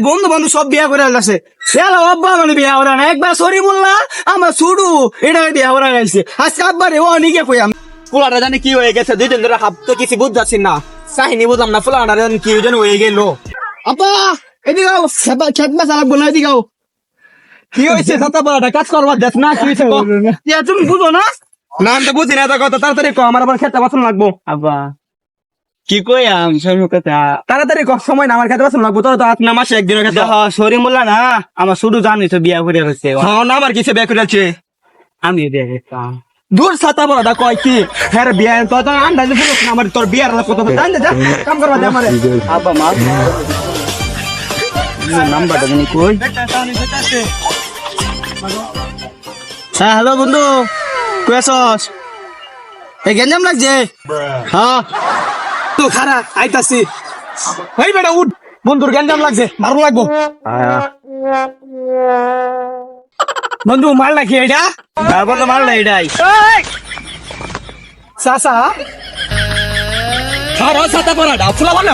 বন্ধু বন্ধু সব বিয়া করে আসছে সেলা আব্বা মানে বিয়া ওরা না একবার সরি বললা আমার শুরু এটা বিয়া ওরা গেছে আজকে আব্বারে ও নিকে কই আমি ফুলাটা জানি কি হয়ে গেছে, 2 দিন ধরে তো কিছু বুঝতেছি না, চাহিনি বুঝলাম না ফুলাটা জানি কি যেন হয়ে গেল। আব্বা এদিকে আও খেত মাছ লাগবো না এদিকে আও কি হয়েছে ছাতা পড়াটা কাজ করবার দেখ না, কি হয়েছে কও? তুমি বুঝো না না আমি তো বুঝি না, কত তাড়াতাড়ি কো, আমার আবার খেতে বাসন লাগবো। আব্বা কি কই আম সব কথা তাড়াতাড়ি কো, সময় না, আমার খেতে বাসন লাগবো, তোর তো হাত না মাসে একদিনের খেতে। সরি বললা না আমার শুধু জানি তো বিয়া করে হচ্ছে হ্যাঁ না, আমার কিসে ব্যাগ করে আমি বিয়া দূর ছাতা পড়াটা কয় কি হ্যাঁ বিয়া, তোর তো আন্দাজে বলছ না আমার, তোর বিয়ার কত জান যা কাম করবা দে আমারে। আব্বা মা নাম্বারটা জানি কই হ্যাঁ হ্যালো বন্ধু কই আছস এই গেঞ্জাম লাগছে হ্যাঁ তো খারাপ আইতাছি, এই বেটা উঠ, বন্ধুর গ্যাঞ্জাম লাগছে, মারু লাগবো। বন্ধু মার নাকি এটা বন্ধু মার না এটাই চাচা খারাপ ছাতা পড়াটা ফুলা বানা